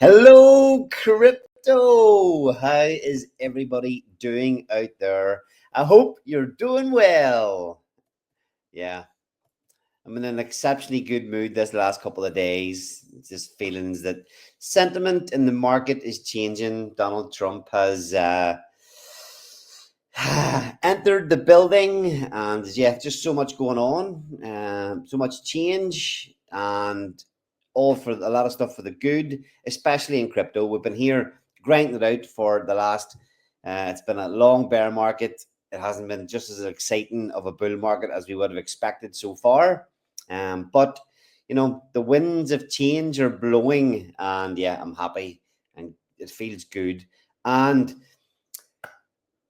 Hello, crypto. How is everybody doing out there? I hope you're doing well. Yeah, I'm in an exceptionally good mood this last couple of days. Just feelings that sentiment in the market is changing. Donald Trump has entered the building, and yeah, just so much going on, so much change, and all for a lot of stuff for the good, especially in crypto. We've been here grinding it out for the last. It's been a long bear market. It hasn't been just as exciting of a bull market as we would have expected so far. But the winds of change are blowing, and yeah, I'm happy, and it feels good. And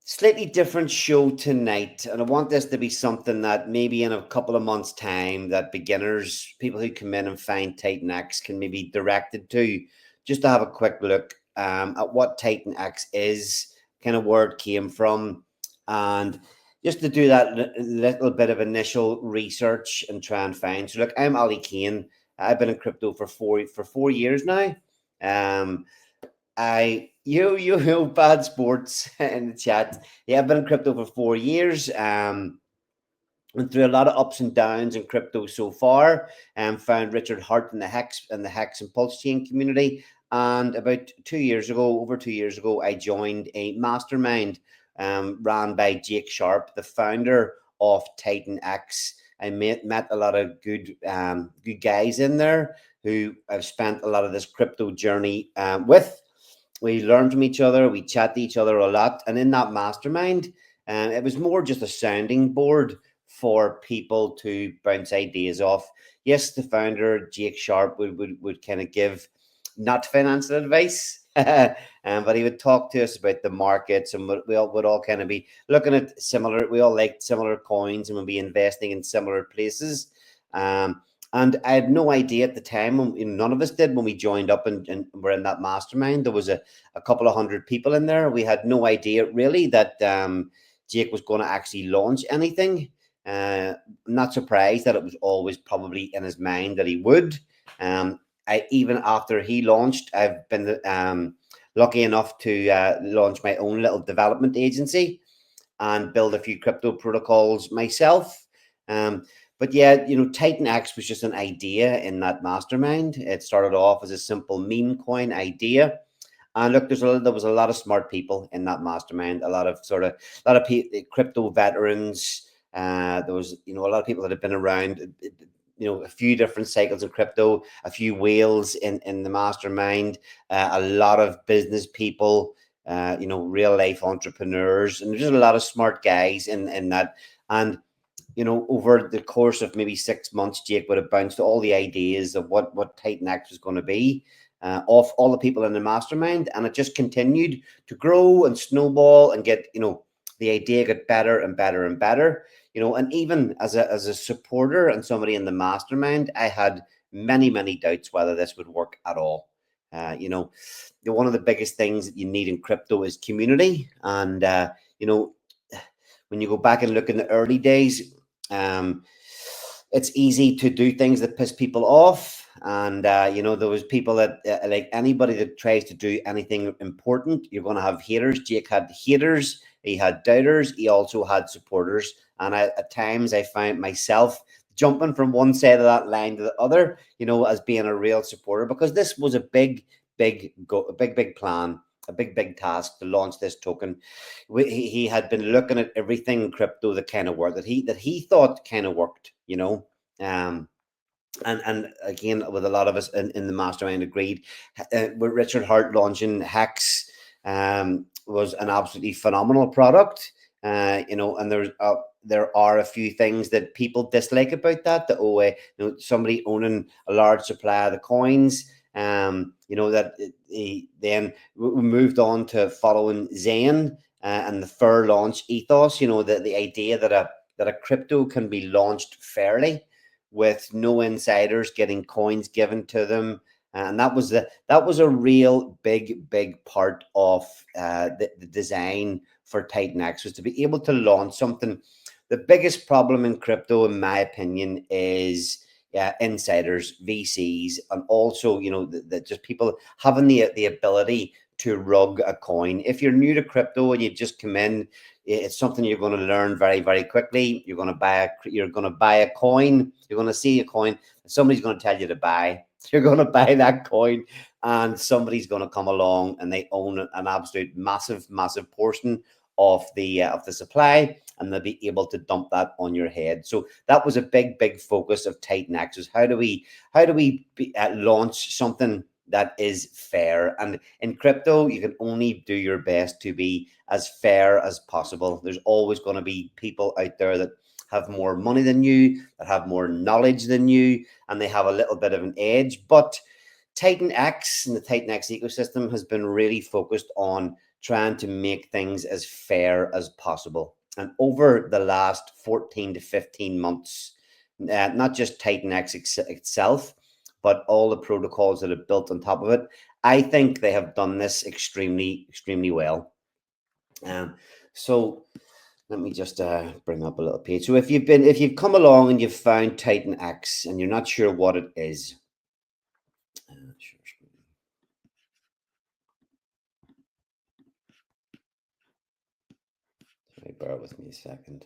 slightly different show tonight, and I want this to be something that maybe in a couple of months' time, that beginners, people who come in and find TitanX, can maybe directed to, just to have a quick look at what TitanX is, kind of where it came from, and just to do that little bit of initial research and try and find. So, look, I'm Ali Kane. I've been in crypto for 4 years now. Um, you bad sports in the chat. Yeah, I've been in crypto for 4 years. Went through a lot of ups and downs in crypto so far. Found Richard Hart in the Hex and Pulse Chain community. And about 2 years ago, over 2 years ago, I joined a mastermind ran by Jake Sharp, the founder of TitanX. I met a lot of good guys in there who I've spent a lot of this crypto journey with. We learn from each other, we chat to each other a lot, and in that mastermind, it was more just a sounding board for people to bounce ideas off. Yes, the founder Jake Sharp would kind of give not financial advice, but he would talk to us about the markets, and we all would all kind of be looking at similar. We all liked similar coins, and would be investing in similar places. And I had no idea at the time, none of us did when we joined up and were in that mastermind. There was a couple of hundred people in there. We had no idea really that Jake was going to actually launch anything. I'm not surprised that it was always probably in his mind that he would. Even after he launched, I've been lucky enough to launch my own little development agency and build a few crypto protocols myself. But yeah, TitanX was just an idea in that mastermind. It started off as a simple meme coin idea. And look, there was a lot of smart people in that mastermind, a lot of crypto veterans. There was, a lot of people that had been around, a few different cycles of crypto, a few whales in the mastermind, a lot of business people, real life entrepreneurs, and there's just a lot of smart guys in that. And over the course of maybe 6 months, Jake would have bounced all the ideas of what TitanX was going to be off all the people in the mastermind, and it just continued to grow and snowball and get, the idea got better and better and better. And even as a supporter and somebody in the mastermind, I had many doubts whether this would work at all. One of the biggest things that you need in crypto is community, and when you go back and look in the early days, it's easy to do things that piss people off. And, there was people that, like anybody that tries to do anything important, you're going to have haters. Jake had haters. He had doubters. He also had supporters. And at times I find myself jumping from one side of that line to the other, as being a real supporter, because this was a big plan, a big task to launch this token. He had been looking at everything in crypto that kind of worked, that he thought kind of worked, and again, with a lot of us in the mastermind agreed. With Richard Hart launching Hex, was an absolutely phenomenal product. And there are a few things that people dislike about that. Somebody owning a large supply of the coins. Then we moved on to following Zen and the fair launch ethos. The idea that a crypto can be launched fairly, with no insiders getting coins given to them. And that was a real big part of the design for TitanX, was to be able to launch something. The biggest problem in crypto, in my opinion, is insiders, VCs, and also, just people having the ability to rug a coin. If you're new to crypto and you just come in, it's something you're going to learn very, very quickly. You're going to buy a coin. You're going to see a coin. Somebody's going to tell you to buy. You're going to buy that coin, and somebody's going to come along and they own an absolute massive, massive portion of the supply, and they'll be able to dump that on your head. So that was a big, big focus of TitanX, is how do we launch something that is fair? And in crypto, you can only do your best to be as fair as possible. There's always going to be people out there that have more money than you, that have more knowledge than you, and they have a little bit of an edge. But TitanX and the TitanX ecosystem has been really focused on trying to make things as fair as possible. And over the last 14 to 15 months, not just TitanX itself, but all the protocols that are built on top of it, I think they have done this extremely, extremely well. So let me just bring up a little page. So if you've come along and you've found TitanX and you're not sure what it is, bear with me a second.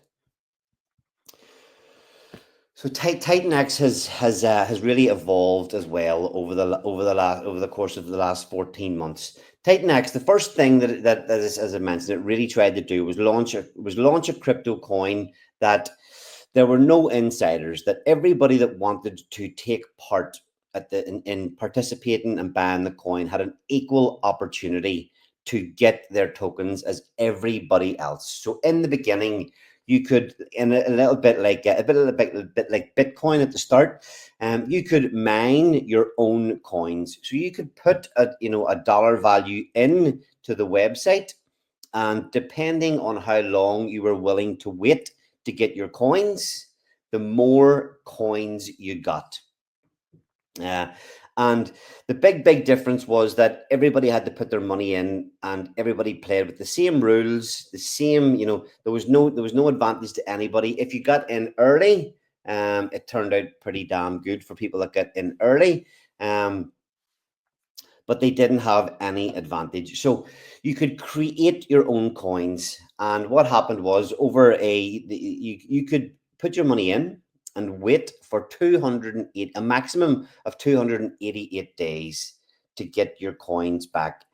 So TitanX has really evolved as well over the course of the last 14 months. TitanX, the first thing that is, as I mentioned, it really tried to do was launch a crypto coin that there were no insiders, that everybody that wanted to take part in participating and buying the coin had an equal opportunity to get their tokens as everybody else. So in the beginning, you could, in a little bit like Bitcoin at the start, you could mine your own coins. So you could put a dollar value in to the website, and depending on how long you were willing to wait to get your coins, the more coins you got. And the big difference was that everybody had to put their money in, and everybody played with the same rules, the same, there was no advantage to anybody. If you got in early, it turned out pretty damn good for people that got in early. But they didn't have any advantage. So you could create your own coins. And what happened was, you could put your money in and wait for a maximum of 288 days to get your coins back.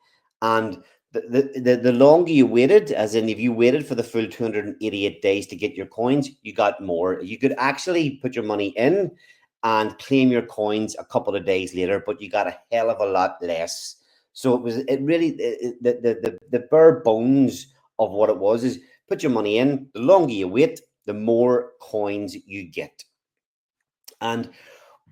And the longer you waited, as in if you waited for the full 288 days to get your coins, you got more. You could actually put your money in and claim your coins a couple of days later, but you got a hell of a lot less. So the bare bones of what it was is put your money in. The longer you wait, the more coins you get. And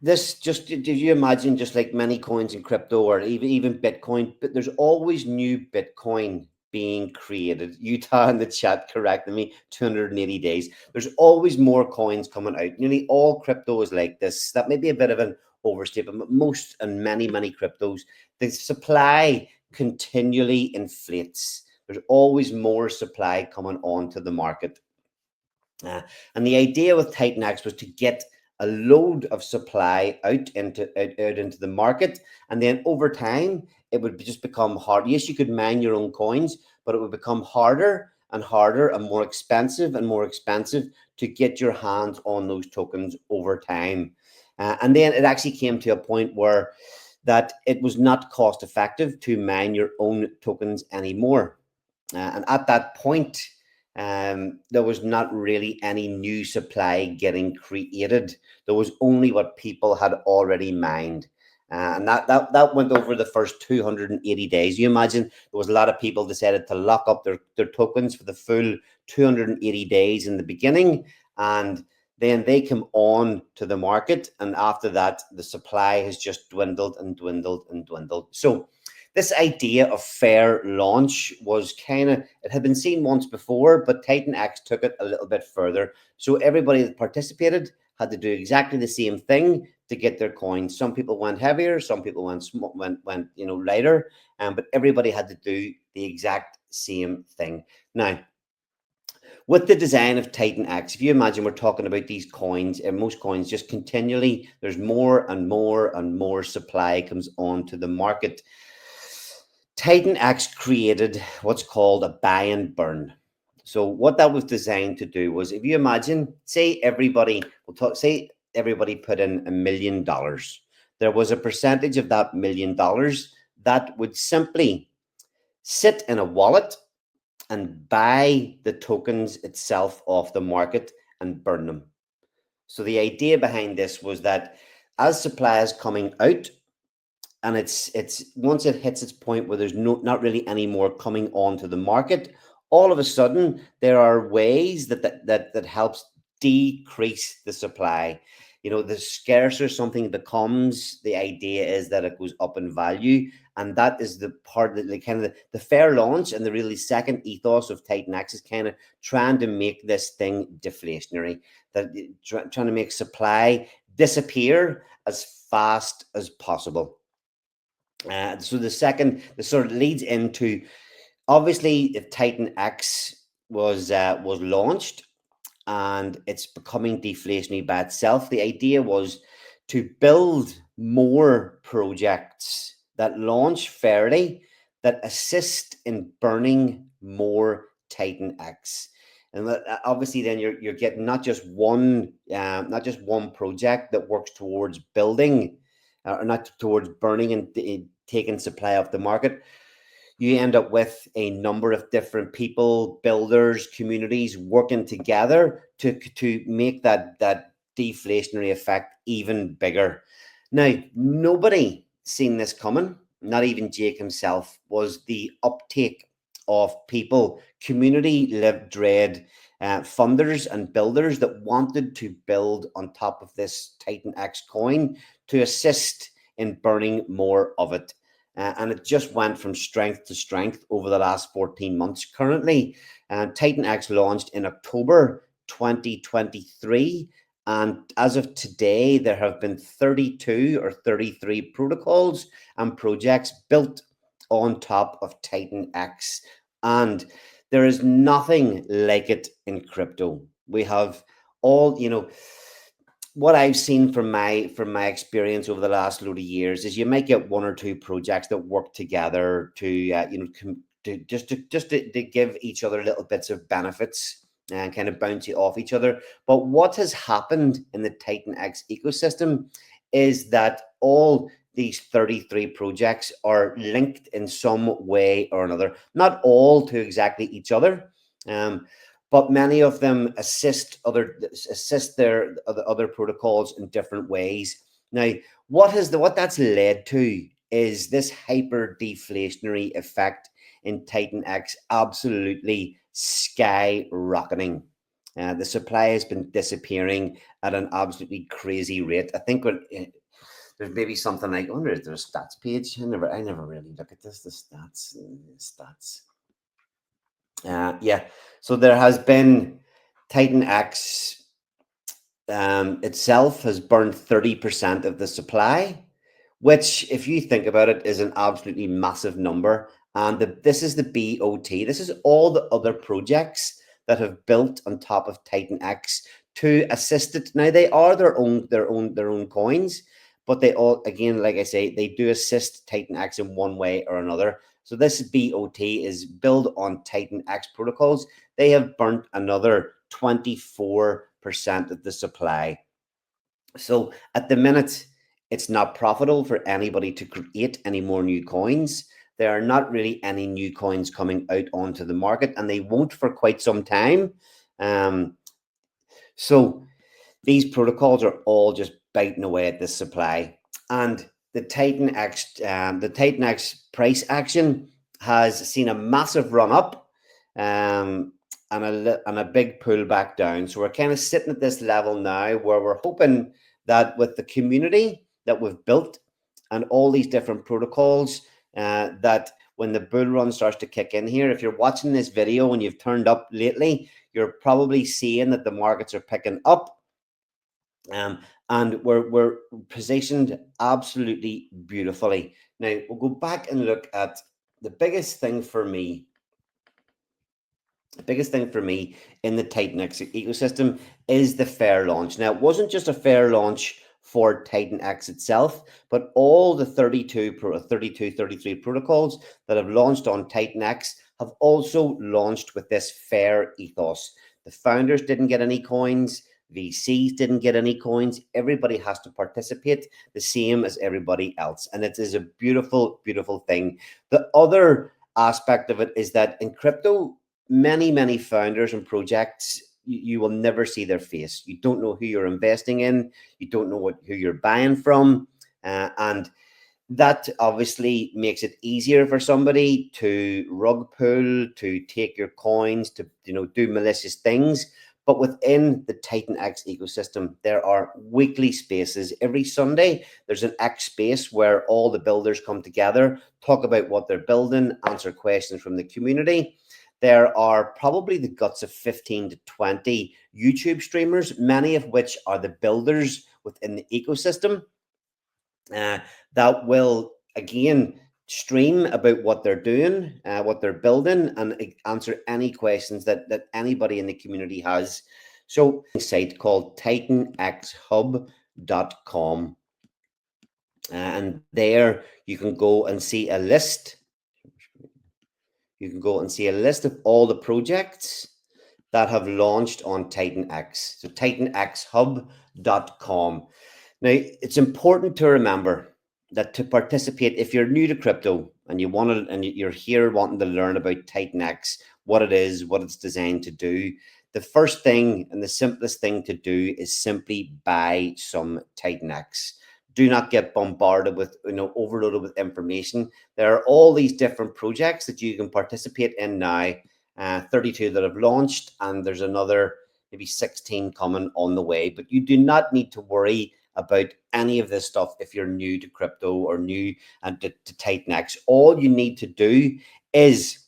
this, just did you imagine, just like many coins in crypto or even Bitcoin, but there's always new Bitcoin being created. Utah in the chat correcting me, 280 days. There's always more coins coming out. Nearly all crypto is like this. That may be a bit of an overstatement, but most and many cryptos, the supply continually inflates. There's always more supply coming onto the market. And the idea with TitanX was to get a load of supply out into the market, and then over time it would just become hard. Yes, you could mine your own coins, but it would become harder and harder and more expensive to get your hands on those tokens over time. And then it actually came to a point where that it was not cost effective to mine your own tokens anymore. And at that point, there was not really any new supply getting created. There was only what people had already mined. And that went over the first 280 days. You imagine there was a lot of people decided to lock up their tokens for the full 280 days in the beginning, and then they come on to the market. And after that, the supply has just dwindled and dwindled and dwindled. So this idea of fair launch was it had been seen once before, but TitanX took it a little bit further. So everybody that participated had to do exactly the same thing to get their coins. Some people went heavier, some people went lighter, but everybody had to do the exact same thing. Now, with the design of TitanX, if you imagine we're talking about these coins, and most coins just continually, there's more and more and more supply comes onto the market. TitanX created what's called a buy and burn. So what that was designed to do was, if you imagine, say everybody, say everybody put in $1 million, there was a percentage of that $1 million that would simply sit in a wallet and buy the tokens itself off the market and burn them. So the idea behind this was that as supply is coming out, and it's once it hits its point where there's not really any more coming onto the market, all of a sudden there are ways that helps decrease the supply. The scarcer something becomes, the idea is that it goes up in value, and that is the part that kind of the fair launch and the really second ethos of TitanX is kind of trying to make this thing deflationary, that trying to make supply disappear as fast as possible. So this sort of leads into, obviously, if TitanX was launched and it's becoming deflationary by itself, the idea was to build more projects that launch fairly, that assist in burning more TitanX. And obviously, then you're getting not just one project that works towards building, or not towards burning and taking supply off the market. You end up with a number of different people, builders, communities working together to make that deflationary effect even bigger. Now, nobody seen this coming, not even Jake himself, was the uptake of people, community live dread funders and builders that wanted to build on top of this TitanX coin to assist in burning more of it. And it just went from strength to strength over the last 14 months. Currently, TitanX launched in October 2023. And as of today, there have been 32 or 33 protocols and projects built on top of TitanX. And there is nothing like it in crypto. We have all, what I've seen from my experience over the last load of years is you might get one or two projects that work together to give each other little bits of benefits and kind of bounce it off each other. But what has happened in the TitanX ecosystem is that all these 33 projects are linked in some way or another, not all to exactly each other. But many of them assist their other protocols in different ways. Now, what that's led to is this hyper deflationary effect in TitanX absolutely skyrocketing. The supply has been disappearing at an absolutely crazy rate. I think there's maybe something like, I wonder if there's a stats page. I never really look at this. The stats. Yeah, so there has been TitanX itself has burned 30% of the supply, which, if you think about it, is an absolutely massive number. And this is the BOT. This is all the other projects that have built on top of TitanX to assist it. Now they are their own coins, but they all, again, like I say, they do assist TitanX in one way or another. So this BOT is built on TitanX protocols. They have burnt another 24% of the supply. So at the minute, it's not profitable for anybody to create any more new coins. There are not really any new coins coming out onto the market, and they won't for quite some time. So these protocols are all just biting away at this supply. And the TitanX price action has seen a massive run up and a big pullback down. So we're kind of sitting at this level now where we're hoping that with the community that we've built and all these different protocols, that when the bull run starts to kick in here, if you're watching this video and you've turned up lately, you're probably seeing that the markets are picking up. And we're positioned absolutely beautifully. Now we'll go back and look at the biggest thing for me The biggest thing for me in the TitanX ecosystem is the fair launch. Now, it wasn't just a fair launch for TitanX itself, but all the 33 protocols that have launched on TitanX have also launched with this fair ethos. The founders didn't get any coins. VCs didn't get any coins. Everybody has to participate the same as everybody else. And it is a beautiful, beautiful thing. The other aspect of it is that in crypto, many founders and projects, you will never see their face. You don't know who you're investing in. You don't know who you're buying from. And that obviously makes it easier for somebody to rug pull, to take your coins, to do malicious things. But within the TitanX ecosystem, there are weekly spaces. Every Sunday, there's an X space where all the builders come together, talk about what they're building, answer questions from the community. There are probably the guts of 15 to 20 YouTube streamers, many of which are the builders within the ecosystem, that will again stream about what they're doing, what they're building, and answer any questions that anybody in the community has. So, a site called TitanXHub.com, and there you can go and see a list. You can go and see a list of all the projects that have launched on TitanX. So, TitanXHub.com. Now, it's important to remember that to participate, if you're new to crypto and you're here wanting to learn about TitanX, what it is, what it's designed to do, the first thing and the simplest thing to do is simply buy some TitanX. Do not get bombarded with, overloaded with information. There are all these different projects that you can participate in now, 32 that have launched, and there's another maybe 16 coming on the way. But you do not need to worry about any of this stuff if you're new to crypto or new to TitanX. All you need to do is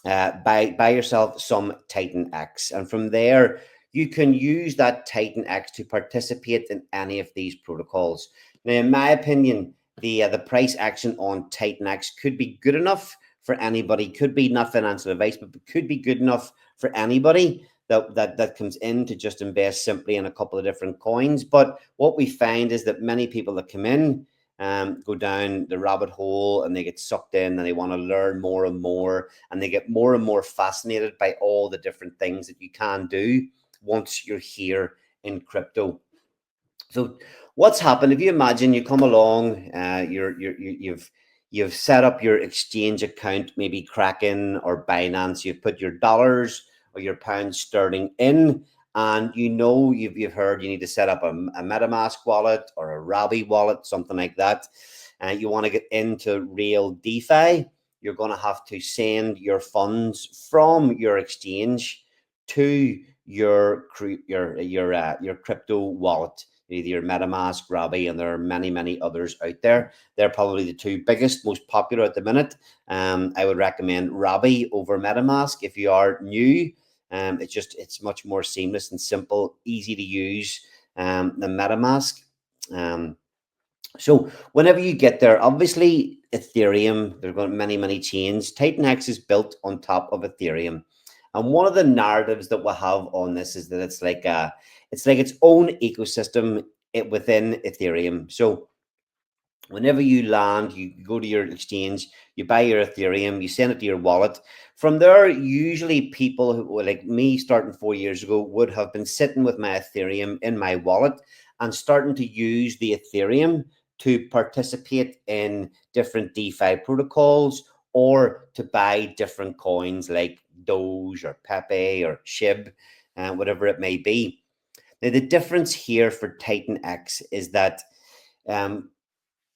buy yourself some TitanX, and from there you can use that TitanX to participate in any of these protocols. Now, in my opinion, the price action on TitanX could be good enough for anybody. Could be not financial advice, but could be good enough for anybody that comes in to just invest simply in a couple of different coins. But what we find is that many people that come in go down the rabbit hole and they get sucked in and they want to learn more and more, and they get more and more fascinated by all the different things that you can do once you're here in crypto. So what's happened? If you imagine you come along, you've set up your exchange account, maybe Kraken or Binance. You've put your dollars or your pounds sterling in, and you've heard you need to set up a MetaMask wallet or a Rabi wallet, something like that. You want to get into real DeFi. You're going to have to send your funds from your exchange to your crypto wallet, either your MetaMask, Rabi, and there are many others out there. They're probably the two biggest, most popular at the minute. I would recommend Rabi over MetaMask if you are new. It's much more seamless and simple, easy to use than MetaMask. So whenever you get there, obviously Ethereum, there are going many chains. TitanX is built on top of Ethereum. And one of the narratives that we'll have on this is that it's like its own ecosystem within Ethereum. So whenever you land, you go to your exchange, you buy your Ethereum, you send it to your wallet. From there, usually people who, like me, starting 4 years ago, would have been sitting with my Ethereum in my wallet and starting to use the Ethereum to participate in different DeFi protocols or to buy different coins like Doge or Pepe or SHIB, whatever it may be. Now, the difference here for TitanX is that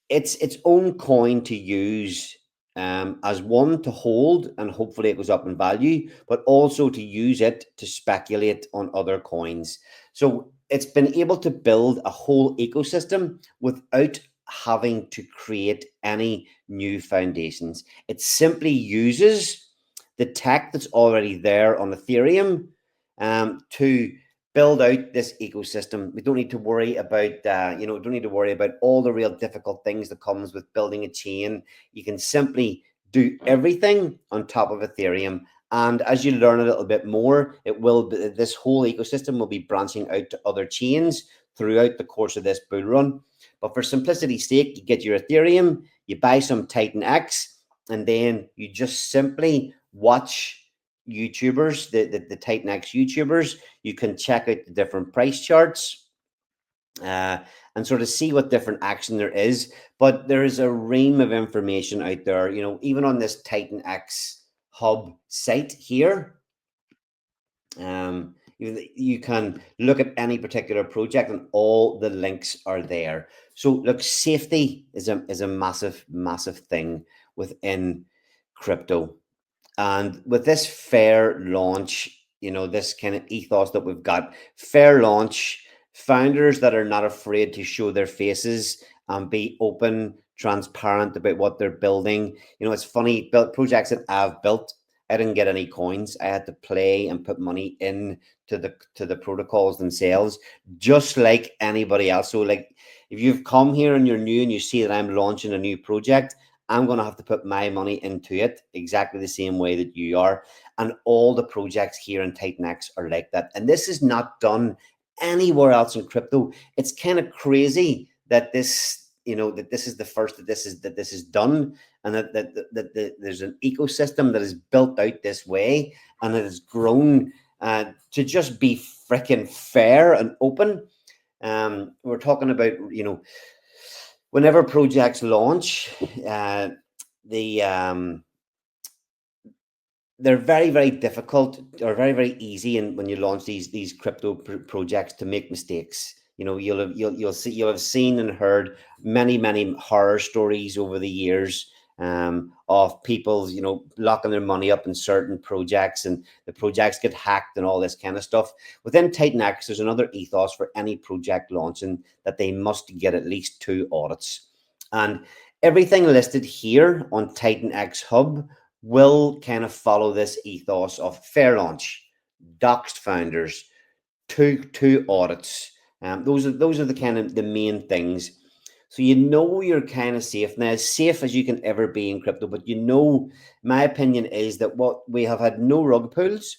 it's its own coin to use, as one to hold and hopefully it goes up in value, but also to use it to speculate on other coins. So it's been able to build a whole ecosystem without having to create any new foundations. It simply uses the tech that's already there on Ethereum to build out this ecosystem. We don't need to worry about, don't need to worry about all the real difficult things that comes with building a chain. You can simply do everything on top of Ethereum And as you learn a little bit more, this whole ecosystem will be branching out to other chains throughout the course of this bull run. But for simplicity's sake, you get your Ethereum, you buy some TitanX, and then you just simply watch YouTubers, the TitanX YouTubers. You can check out the different price charts and sort of see what different action there is. But there is a ream of information out there, even on this TitanX hub site here. You can look at any particular project and all the links are there. So look, safety is a massive thing within crypto. And with this fair launch, this kind of ethos that we've got, fair launch, founders that are not afraid to show their faces and be open, transparent about what they're building. It's funny, built projects that I've built, I didn't get any coins. I had to play and put money in to the protocols themselves, just like anybody else. So like if you've come here and you're new and you see that I'm launching a new project, I'm going to have to put my money into it exactly the same way that you are. And all the projects here in TitanX are like that. And this is not done anywhere else in crypto. It's kind of crazy that that this is the first that this is done, and that there's an ecosystem that is built out this way, and it has grown to just be freaking fair and open. We're talking about, whenever projects launch, the they're very difficult or very easy, and when you launch these crypto projects, to make mistakes. You'll have seen and heard many horror stories over the years, of people locking their money up in certain projects, and the projects get hacked and all this kind of stuff. Within TitanX, there's another ethos for any project launching, that they must get at least 2 audits. And everything listed here on TitanX Hub will kind of follow this ethos of fair launch, doxed founders, two audits. Those are the kind of the main things. So you're kind of safe now, as safe as you can ever be in crypto. But my opinion is that what we have had, no rug pulls.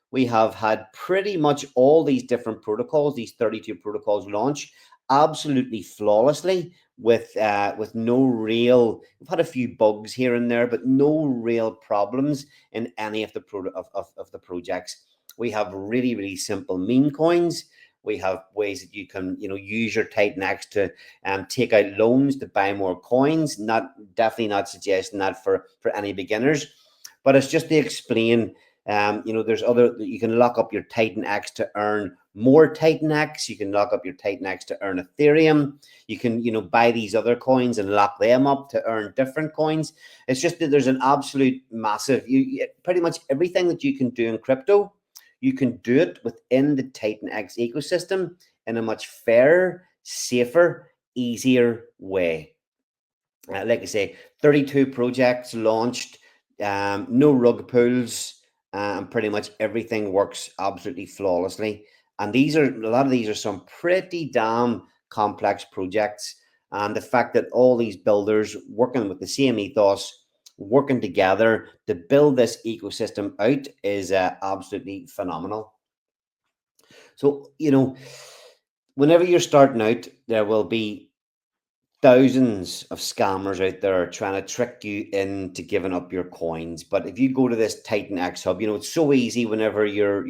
We have had pretty much all these different protocols, these 32 protocols, launch absolutely flawlessly with no real. We've had a few bugs here and there, but no real problems in any of of the projects. We have really simple meme coins. We have ways that you can use your TitanX to take out loans to buy more coins. Definitely not suggesting that for any beginners, but it's just to explain. There's you can lock up your TitanX to earn more TitanX. You can lock up your TitanX to earn Ethereum. You can buy these other coins and lock them up to earn different coins. It's just that there's an absolute massive, pretty much everything that you can do in crypto, you can do it within the TitanX ecosystem in a much fairer, safer, easier way. Like I say, 32 projects launched, no rug pulls, and pretty much everything works absolutely flawlessly. And a lot of these are some pretty damn complex projects. And the fact that all these builders working with the same ethos, working together to build this ecosystem out, is absolutely phenomenal. So, whenever you're starting out, there will be thousands of scammers out there trying to trick you into giving up your coins. But if you go to this TitanX Hub, it's so easy. Whenever you're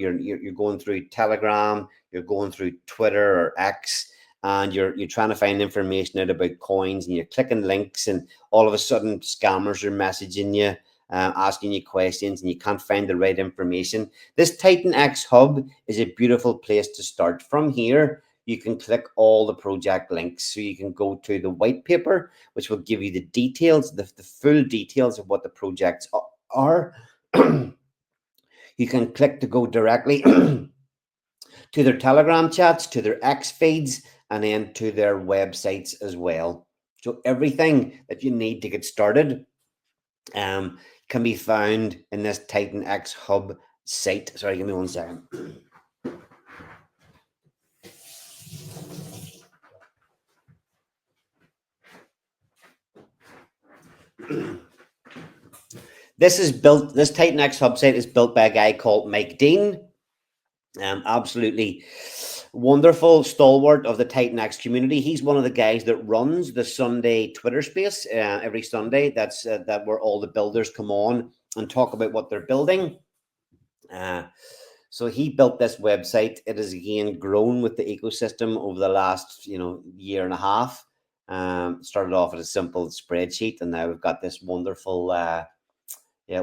going through Telegram, you're going through Twitter or X, and you're trying to find information out about coins, and you're clicking links, and all of a sudden scammers are messaging you, asking you questions, and you can't find the right information. This TitanX Hub is a beautiful place to start. From here, you can click all the project links. So you can go to the white paper, which will give you the details, the full details of what the projects are. You can click to go directly to their Telegram chats, to their X feeds, and then to their websites as well. So everything that you need to get started can be found in this TitanX Hub site. Sorry, give me 1 second. This TitanX hub site is built by a guy called Mike Dean. Absolutely wonderful stalwart of the TitanX community. He's one of the guys that runs the Sunday Twitter space every Sunday. That where all the builders come on and talk about what they're building. So he built this website. It has again grown with the ecosystem over the last year and a half. Started off as a simple spreadsheet, and now we've got this wonderful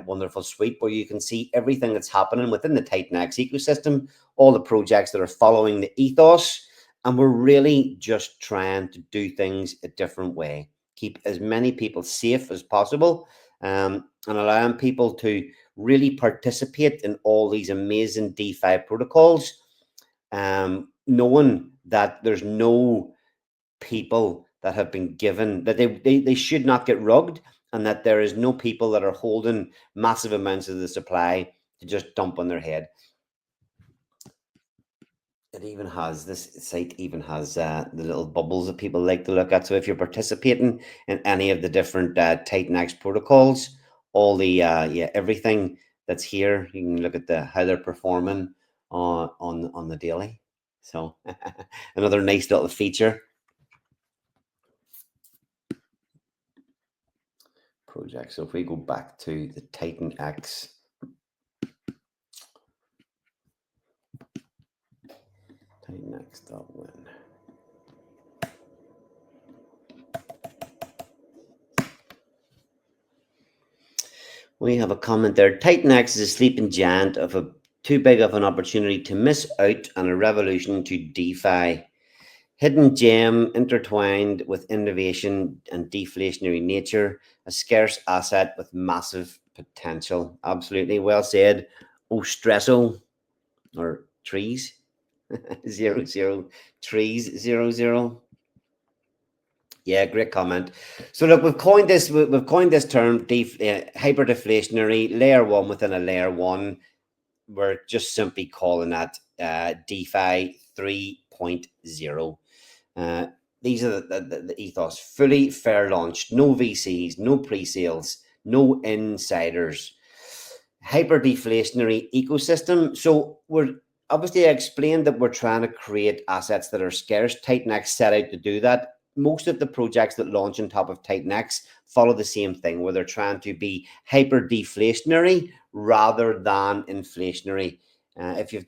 wonderful suite where you can see everything that's happening within the TitanX ecosystem, all the projects that are following the ethos, and we're really just trying to do things a different way, keep as many people safe as possible, and allowing people to really participate in all these amazing DeFi protocols, knowing that there's no people that have been given, that they should not get rugged, and that there is no people that are holding massive amounts of the supply to just dump on their head. This site even has the little bubbles that people like to look at. So if you're participating in any of the different TitanX protocols, all the everything that's here, you can look at how they're performing on the daily. So another nice little feature. Project. So if we go back to the TitanX, TitanX.win. We have a comment there. TitanX is a sleeping giant too big of an opportunity to miss out on a revolution to DeFi. Hidden gem intertwined with innovation and deflationary nature, a scarce asset with massive potential. Absolutely well said. Ostresso or trees 00 trees 00. Yeah, great comment. So look, we've coined this term hyper deflationary layer one within a layer one. We're just simply calling that DeFi 3.0. These are the ethos: fully fair launch, no VCs, no pre-sales, no insiders, hyper deflationary ecosystem. So we're obviously, I explained that we're trying to create assets that are scarce. TitanX set out to do that. Most of the projects that launch on top of TitanX follow the same thing, where they're trying to be hyper deflationary rather than inflationary. If you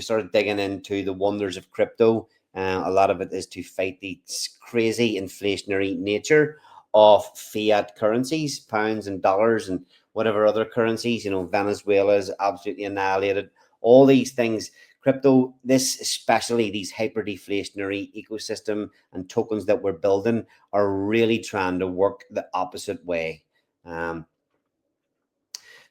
started digging into the wonders of crypto, a lot of it is to fight the crazy inflationary nature of fiat currencies, pounds and dollars, and whatever other currencies. Venezuela is absolutely annihilated. All these things, crypto, especially these hyper deflationary ecosystem and tokens that we're building, are really trying to work the opposite way.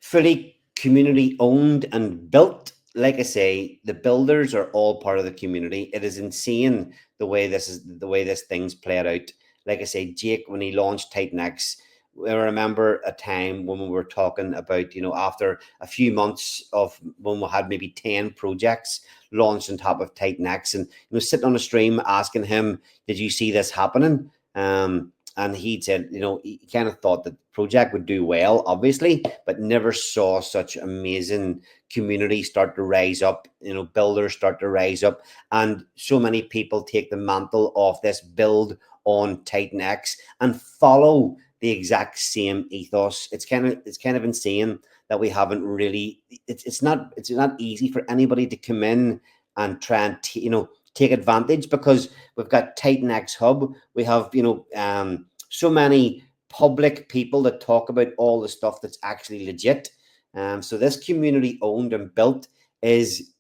Fully community owned and built. Like I say, the builders are all part of the community. It is insane the way this thing's played out. Like I say, Jake, when he launched TitanX, I remember a time when we were talking about, after a few months of when we had maybe 10 projects launched on top of TitanX, and sitting on a stream asking him, did you see this happening? And he said, he kind of thought that the project would do well, obviously, but never saw such amazing community start to rise up, builders start to rise up, and so many people take the mantle of this build on TitanX and follow the exact same ethos. It's kind of insane that we haven't really. It's not easy for anybody to come in and try and take advantage, because we've got TitanX Hub. We have so many public people that talk about all the stuff that's actually legit. So this community owned and built is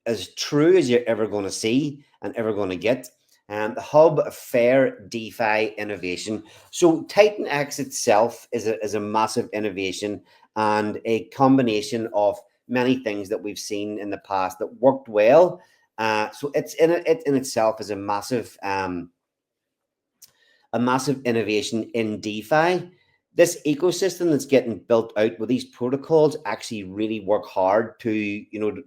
as true as you're ever going to see and ever going to get. The hub fair DeFi innovation. So TitanX itself is a massive innovation and a combination of many things that we've seen in the past that worked well. So it in itself is a massive innovation in DeFi. This ecosystem that's getting built out with these protocols actually really work hard to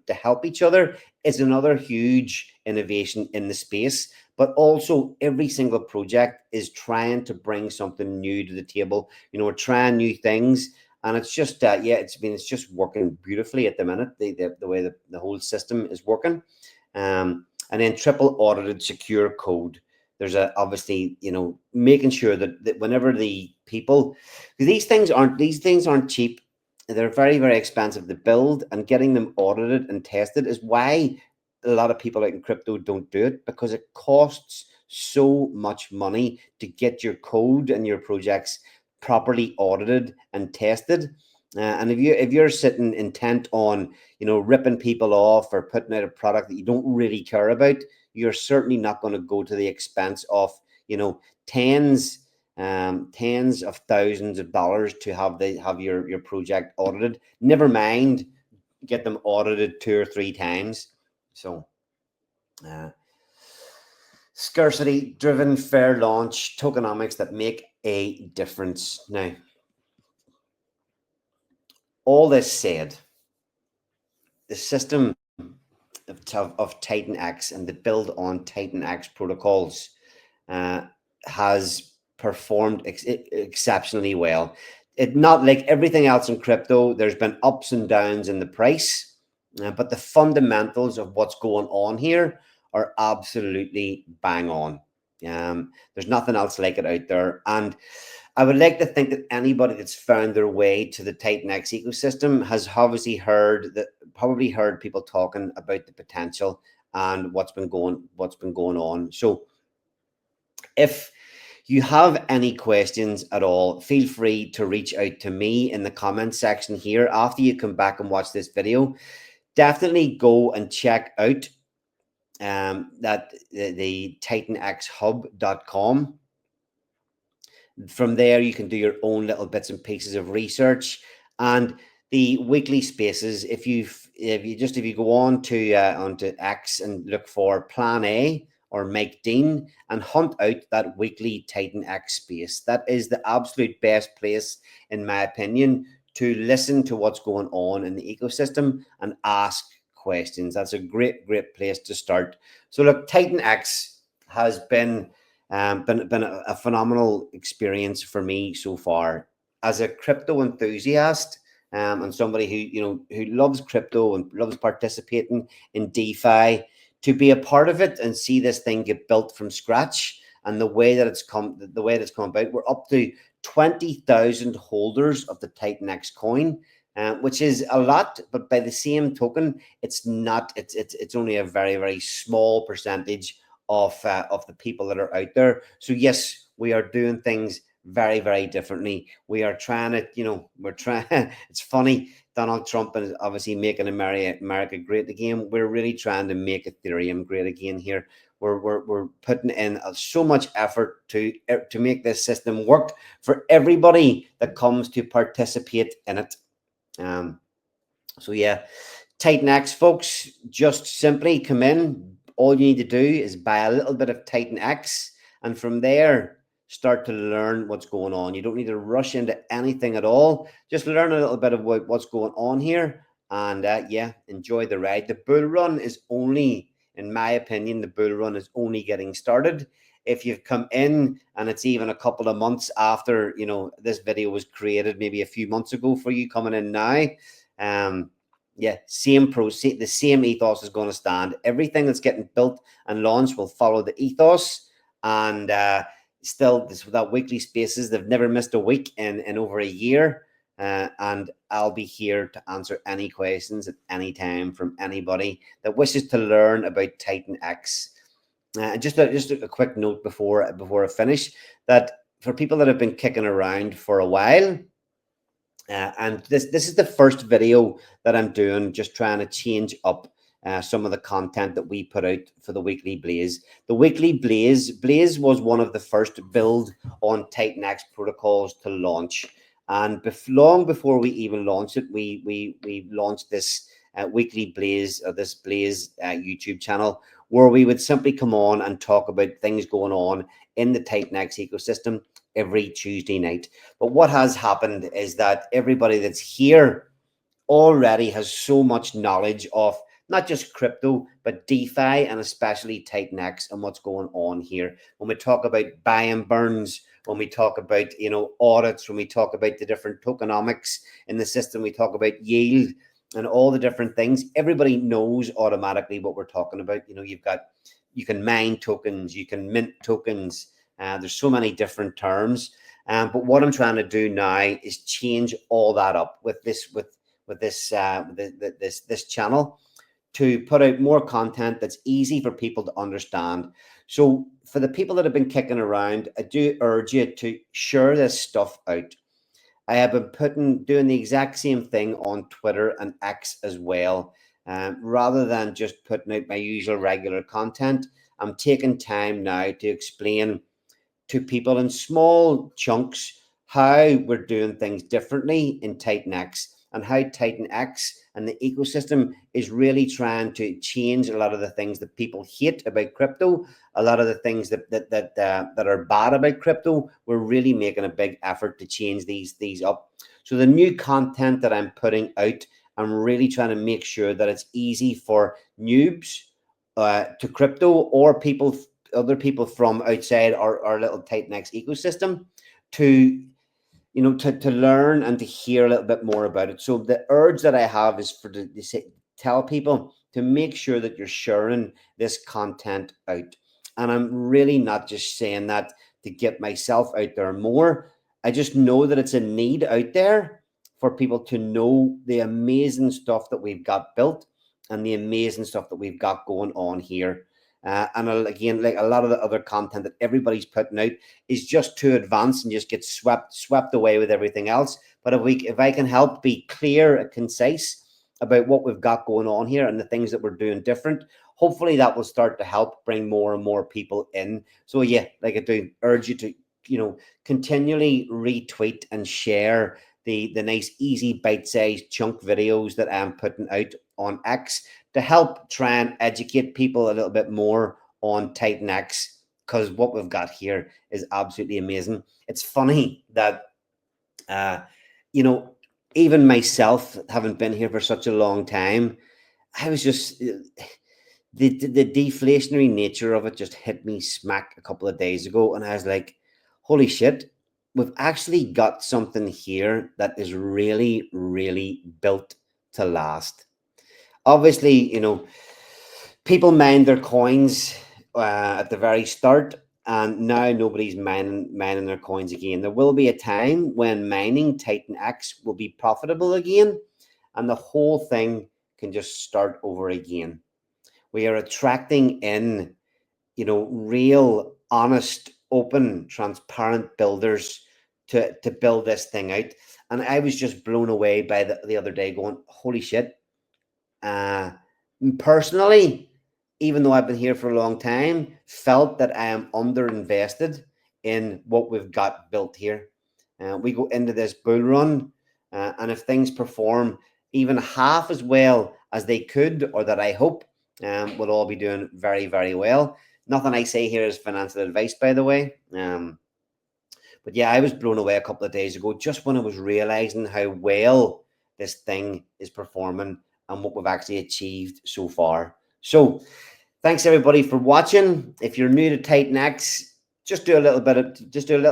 help each other is another huge innovation in the space. But also every single project is trying to bring something new to the table. We're trying new things, and it's just yeah, it's just working beautifully at the minute. The way the whole system is working, and then triple audited secure code. There's a obviously, making sure that whenever the people, these things aren't cheap. They're very, very expensive to build, and getting them audited and tested is why a lot of people out in crypto don't do it, because it costs so much money to get your code and your projects properly audited and tested. And if you're sitting intent on ripping people off or putting out a product that you don't really care about, you're certainly not going to go to the expense of tens tens of thousands of dollars to have your project audited. Never mind get them audited 2 or 3 times. So uh, scarcity driven fair launch tokenomics that make a difference. Now, all this said, the system of TitanX and the build on TitanX protocols has performed exceptionally well. It not like everything else in crypto. There's been ups and downs in the price, but the fundamentals of what's going on here are absolutely bang on. There's nothing else like it out there, and I would like to think that anybody that's found their way to the TitanX ecosystem has obviously probably heard people talking about the potential and what's been going on. So if you have any questions at all, feel free to reach out to me in the comments section here after you come back and watch this video. Definitely go and check out that the TitanXHub.com. From there, you can do your own little bits and pieces of research, and the weekly spaces. If you go on to onto X and look for Plan A or Mike Dean and hunt out that weekly TitanX space, that is the absolute best place, in my opinion, to listen to what's going on in the ecosystem and ask questions. That's a great place to start. So look, TitanX has been a phenomenal experience for me so far as a crypto enthusiast, and somebody who loves crypto and loves participating in DeFi. To be a part of it and see this thing get built from scratch, and the way that it's come about, we're up to 20,000 holders of the TitanX coin, which is a lot, but by the same token, it's not. It's only a very, very small percentage of the people that are out there. So yes, we are doing things very, very differently. We are trying to, we're trying. It's funny. Donald Trump is obviously making America great again. We're really trying to make Ethereum great again here. We're putting in so much effort to make this system work for everybody that comes to participate in it. So yeah, TitanX folks, just simply come in. All you need to do is buy a little bit of TitanX, and from there start to learn what's going on. You don't need to rush into anything at all. Just learn a little bit of what's going on here, and yeah, enjoy the ride. The bull run is only, in my opinion, the bull run is only getting started. If you've come in and it's even a couple of months after this video was created, maybe a few months ago for you coming in now, yeah, the same ethos is going to stand. Everything that's getting built and launched will follow the ethos, and still that weekly spaces, they've never missed a week in over a year, and I'll be here to answer any questions at any time from anybody that wishes to learn about TitanX. Just a quick note before I finish, that for people that have been kicking around for a while, and this is the first video that I'm doing, just trying to change up some of the content that we put out for the weekly Blaze. The weekly Blaze was one of the first build on TitanX protocols to launch, and long before we even launched it, we launched this weekly Blaze, or this Blaze YouTube channel, where we would simply come on and talk about things going on in the TitanX ecosystem every Tuesday night. But what has happened is that everybody that's here already has so much knowledge of not just crypto, but DeFi, and especially TitanX and what's going on here. When we talk about buy and burns, when we talk about, audits, when we talk about the different tokenomics in the system, we talk about yield and all the different things. Everybody knows automatically what we're talking about. You can mine tokens, you can mint tokens. There's so many different terms. But what I'm trying to do now is change all that up with this channel, to put out more content that's easy for people to understand. So for the people that have been kicking around, I do urge you to share this stuff out. I have been doing the exact same thing on Twitter and X as well. Rather than just putting out my usual regular content, I'm taking time now to explain to people in small chunks how we're doing things differently in TitanX, and how TitanX and the ecosystem is really trying to change a lot of the things that people hate about crypto, a lot of the things that are bad about crypto. We're really making a big effort to change these up. So the new content that I'm putting out, I'm really trying to make sure that it's easy for noobs to crypto, or other people from outside our little TitanX ecosystem to learn and to hear a little bit more about it. So the urge that I have is to tell people to make sure that you're sharing this content out. And I'm really not just saying that to get myself out there more. I just know that it's a need out there for people to know the amazing stuff that we've got built and the amazing stuff that we've got going on here. And again, like a lot of the other content that everybody's putting out is just too advanced and just gets swept away with everything else. But if I can help be clear and concise about what we've got going on here and the things that we're doing different, hopefully that will start to help bring more and more people in. So yeah, like I do urge you to, continually retweet and share the nice, easy, bite-sized chunk videos that I'm putting out on X, to help try and educate people a little bit more on TitanX, because what we've got here is absolutely amazing. It's funny that, even myself, haven't been here for such a long time, I was just, the deflationary nature of it just hit me smack a couple of days ago. And I was like, holy shit, we've actually got something here that is really, really built to last. Obviously, people mined their coins at the very start, and now nobody's mining their coins again. There will be a time when mining TitanX will be profitable again, and the whole thing can just start over again. We are attracting in, real, honest, open, transparent builders to build this thing out. And I was just blown away by the other day, going, holy shit. Personally, even though I've been here for a long time, felt that I am underinvested in what we've got built here. We go into this bull run, and if things perform even half as well as they could, or that I hope, we'll all be doing very, very well. Nothing I say here is financial advice, by the way. But yeah, I was blown away a couple of days ago, just when I was realizing how well this thing is performing and what we've actually achieved so far. So thanks everybody for watching. If you're new to TitanX, just do a little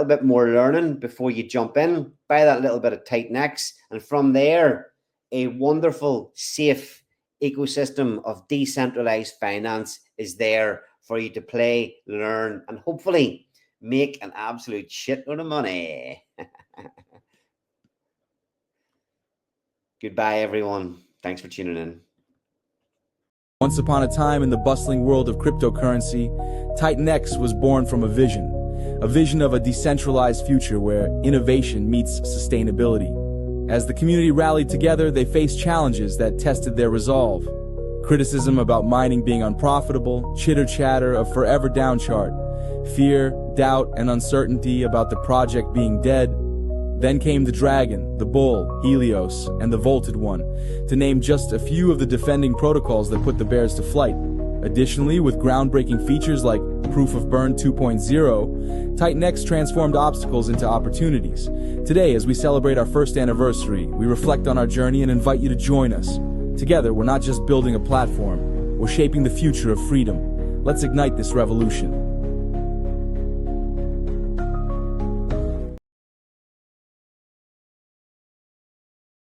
bit more learning before you jump in. Buy that little bit of TitanX, and from there, a wonderful, safe ecosystem of decentralized finance is there for you to play, learn, and hopefully make an absolute shitload of money. Goodbye, everyone. Thanks for tuning in. Once upon a time in the bustling world of cryptocurrency, TitanX was born from a vision of a decentralized future where innovation meets sustainability. As the community rallied together, they faced challenges that tested their resolve. Criticism about mining being unprofitable, chitter-chatter of forever downchart, fear, doubt, and uncertainty about the project being dead. Then came the Dragon, the Bull, Helios, and the Vaulted One, to name just a few of the defending protocols that put the bears to flight. Additionally, with groundbreaking features like Proof of Burn 2.0, TitanX transformed obstacles into opportunities. Today, as we celebrate our first anniversary, we reflect on our journey and invite you to join us. Together, we're not just building a platform, we're shaping the future of freedom. Let's ignite this revolution.